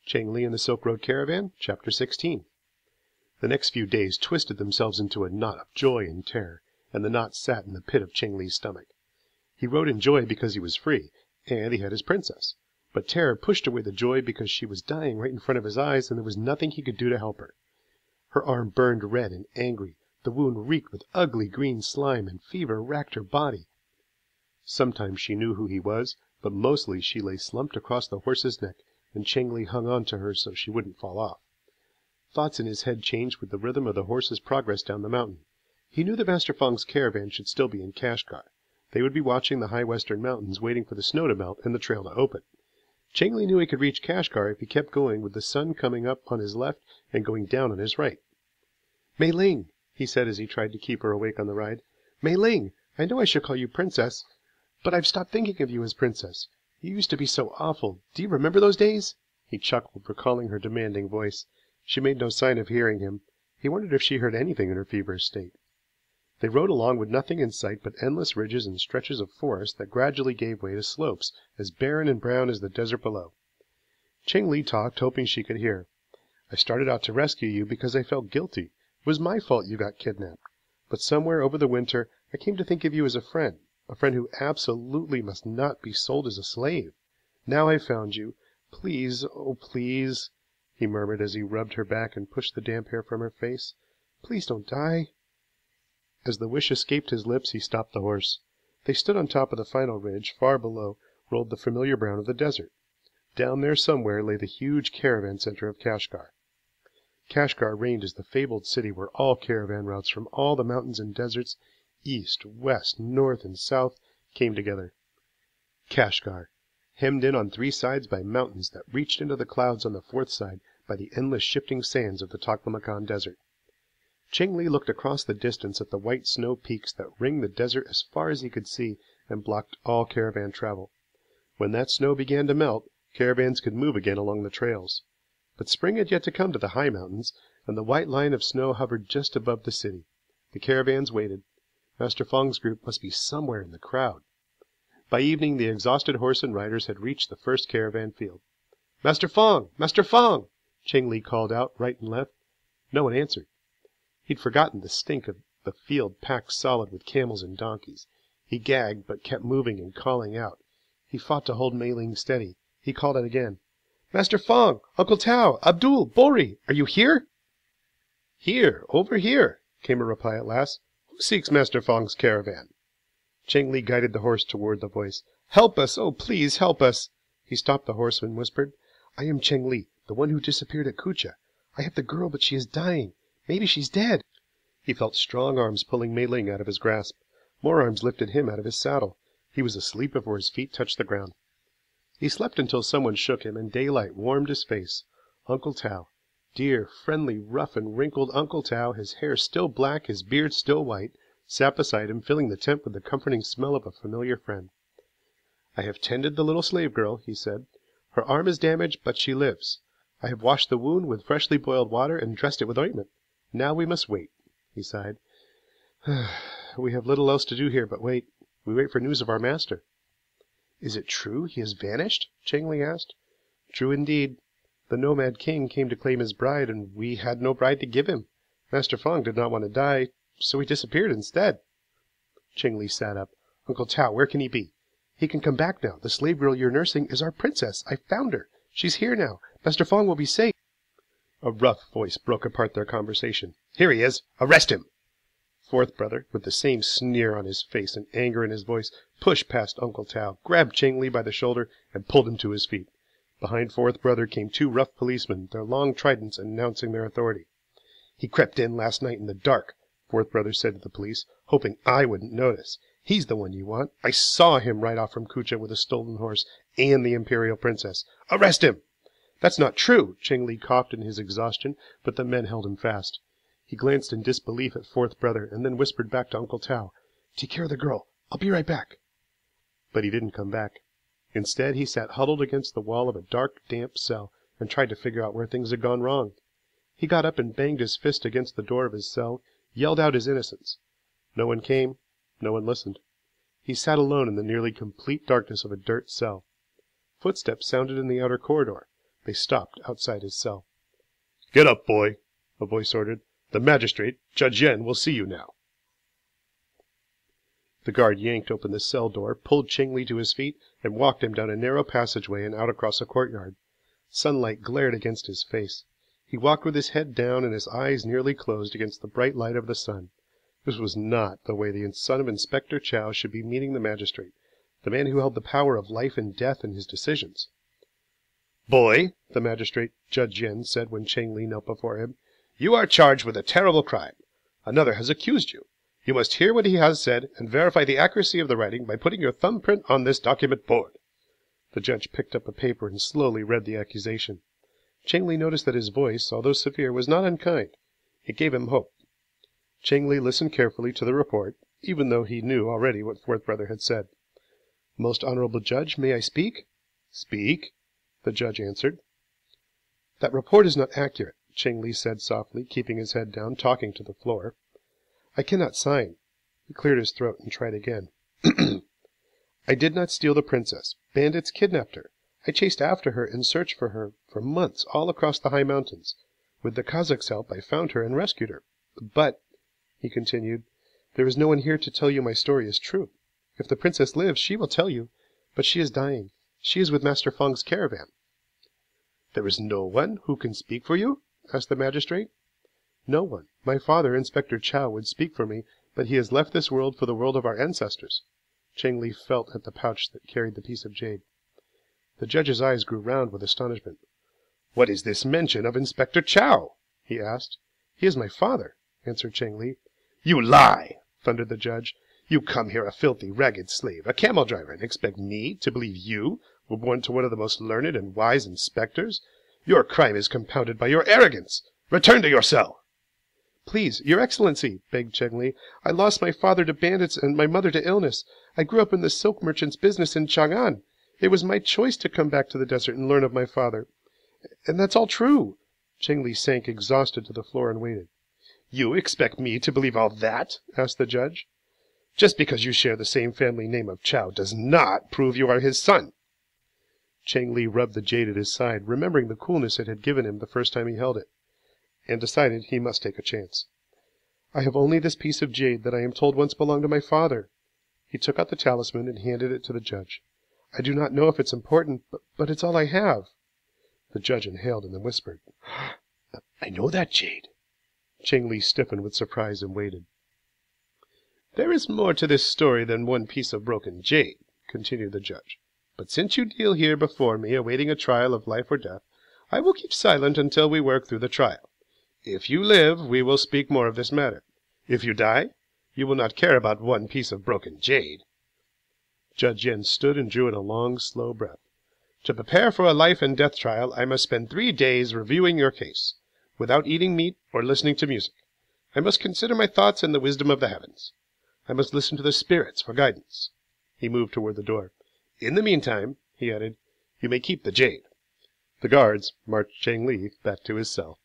Chengli and the Silk Road Caravan, Chapter 16. The next few days twisted themselves into a knot of joy and terror, and the knot sat in the pit of Chengli's stomach. He rode in joy because he was free, and he had his princess. But terror pushed away the joy because she was dying right in front of his eyes, and there was nothing he could do to help her. Her arm burned red and angry, the wound reeked with ugly green slime, and fever racked her body. Sometimes she knew who he was, but mostly she lay slumped across the horse's neck, and Chengli hung on to her so she wouldn't fall off. Thoughts in his head changed with the rhythm of the horse's progress down the mountain. He knew that Master Fang's caravan should still be in Kashgar. They would be watching the high western mountains, waiting for the snow to melt and the trail to open. Chengli knew he could reach Kashgar if he kept going, with the sun coming up on his left and going down on his right. "Mei Ling," he said as he tried to keep her awake on the ride. "Mei Ling, I know I should call you Princess, but I've stopped thinking of you as Princess. You used to be so awful. Do you remember those days?" He chuckled, recalling her demanding voice. She made no sign of hearing him. He wondered if she heard anything in her feverish state. They rode along with nothing in sight but endless ridges and stretches of forest that gradually gave way to slopes as barren and brown as the desert below. Chengli talked, hoping she could hear. "I started out to rescue you because I felt guilty. It was my fault you got kidnapped. But somewhere over the winter I came to think of you as a friend who absolutely must not be sold as a slave. Now I've found you. Please, oh please," he murmured as he rubbed her back and pushed the damp hair from her face. "Please don't die." As the wish escaped his lips, he stopped the horse. They stood on top of the final ridge. Far below rolled the familiar brown of the desert. Down there somewhere lay the huge caravan center of Kashgar. Kashgar reigned as the fabled city where all caravan routes from all the mountains and deserts, east, west, north, and south, came together. Kashgar, hemmed in on three sides by mountains that reached into the clouds on the fourth side by the endless shifting sands of the Taklamakan Desert. Chengli looked across the distance at the white snow peaks that ringed the desert as far as he could see and blocked all caravan travel. When that snow began to melt, caravans could move again along the trails. But spring had yet to come to the high mountains, and the white line of snow hovered just above the city. The caravans waited. Master Fang's group must be somewhere in the crowd. By evening, the exhausted horse and riders had reached the first caravan field. "Master Fang! Master Fang!" Chengli called out right and left. No one answered. He'd forgotten the stink of the field packed solid with camels and donkeys. He gagged, but kept moving and calling out. He fought to hold Mei Ling steady. He called out again. "Master Fang! Uncle Tao! Abdul! Bori! Are you here?" "Here! Over here!" came a reply at last. "Who seeks Master Fang's caravan?" Chengli guided the horse toward the voice. "Help us! Oh, please help us!" He stopped the horse and whispered, "I am Chengli, the one who disappeared at Kucha. I have the girl, but she is dying. Maybe she's dead." He felt strong arms pulling Mei Ling out of his grasp. More arms lifted him out of his saddle. He was asleep before his feet touched the ground. He slept until someone shook him, and daylight warmed his face. Uncle Tao. Dear, friendly, rough and wrinkled Uncle Tao, his hair still black, his beard still white, sat beside him, filling the tent with the comforting smell of a familiar friend. "I have tended the little slave girl," he said. "Her arm is damaged, but she lives. I have washed the wound with freshly boiled water and dressed it with ointment. Now we must wait." He sighed. "We have little else to do here but wait. We wait for news of our master." "Is it true he has vanished?" Chengli asked. "True indeed. The nomad king came to claim his bride, and we had no bride to give him. Master Fang did not want to die, so he disappeared instead." Chengli sat up. "Uncle Tao, where can he be? He can come back now. The slave girl you're nursing is our princess. I found her. She's here now. Master Fang will be safe." A rough voice broke apart their conversation. "Here he is. Arrest him!" Fourth brother, with the same sneer on his face and anger in his voice, pushed past Uncle Tao, grabbed Chengli by the shoulder, and pulled him to his feet. Behind fourth brother came two rough policemen, their long tridents announcing their authority. "He crept in last night in the dark," fourth brother said to the police, "hoping I wouldn't notice. He's the one you want. I saw him ride off from Kucha with a stolen horse and the imperial princess. Arrest him!" "That's not true!" Chengli coughed in his exhaustion, but the men held him fast. He glanced in disbelief at fourth brother, and then whispered back to Uncle Tao, "Take care of the girl. I'll be right back." But he didn't come back. Instead, he sat huddled against the wall of a dark, damp cell and tried to figure out where things had gone wrong. He got up and banged his fist against the door of his cell, yelled out his innocence. No one came. No one listened. He sat alone in the nearly complete darkness of a dirt cell. Footsteps sounded in the outer corridor. They stopped outside his cell. "Get up, boy," a voice ordered. "The magistrate, Judge Yen, will see you now." The guard yanked open the cell door, pulled Chengli to his feet, and walked him down a narrow passageway and out across a courtyard. Sunlight glared against his face. He walked with his head down and his eyes nearly closed against the bright light of the sun. This was not the way the son of Inspector Chow should be meeting the magistrate, the man who held the power of life and death in his decisions. "Boy," the magistrate, Judge Yen, said when Chengli knelt before him, "you are charged with a terrible crime. Another has accused you. You must hear what he has said and verify the accuracy of the writing by putting your thumbprint on this document board." The judge picked up a paper and slowly read the accusation. Chengli noticed that his voice, although severe, was not unkind. It gave him hope. Chengli listened carefully to the report, even though he knew already what Fourth Brother had said. "Most honorable judge, may I speak?" "Speak," the judge answered. "That report is not accurate," Chengli said softly, keeping his head down, talking to the floor. "I cannot sign." He cleared his throat and tried again. "I did not steal the princess. Bandits kidnapped her. I chased after her and searched for her for months all across the high mountains. With the Kazakh's help, I found her and rescued her. But," he continued, "there is no one here to tell you my story is true. If the princess lives, she will tell you. But she is dying. She is with Master Feng's caravan." "There is no one who can speak for you?" asked the magistrate. "No one. My father, Inspector Chow, would speak for me, but he has left this world for the world of our ancestors." Chengli felt at the pouch that carried the piece of jade. The judge's eyes grew round with astonishment. "What is this mention of Inspector Chow?" he asked. "He is my father," answered Chengli. "You lie!" thundered the judge. "You come here a filthy, ragged slave, a camel driver, and expect me to believe you were born to one of the most learned and wise inspectors? Your crime is compounded by your arrogance. Return to your cell." "Please, Your Excellency," begged Chengli, "I lost my father to bandits and my mother to illness. I grew up in the silk merchant's business in Chang'an. It was my choice to come back to the desert and learn of my father. And that's all true." Chengli sank exhausted to the floor and waited. "You expect me to believe all that?" asked the judge. "Just because you share the same family name of Chow does not prove you are his son." Chengli rubbed the jade at his side, remembering the coolness it had given him the first time he held it, and decided he must take a chance. "I have only this piece of jade that I am told once belonged to my father." He took out the talisman and handed it to the judge. "I do not know if it's important, but it's all I have." The judge inhaled and then whispered, "I know that jade." Chengli stiffened with surprise and waited. "There is more to this story than one piece of broken jade," continued the judge. "But since you deal here before me awaiting a trial of life or death, I will keep silent until we work through the trial. If you live, we will speak more of this matter. If you die, you will not care about one piece of broken jade." Judge Yen stood and drew in a long, slow breath. "To prepare for a life and death trial, I must spend 3 days reviewing your case, without eating meat or listening to music. I must consider my thoughts and the wisdom of the heavens. I must listen to the spirits for guidance." He moved toward the door. "In the meantime," he added, "you may keep the jade." The guards marched Chengli back to his cell.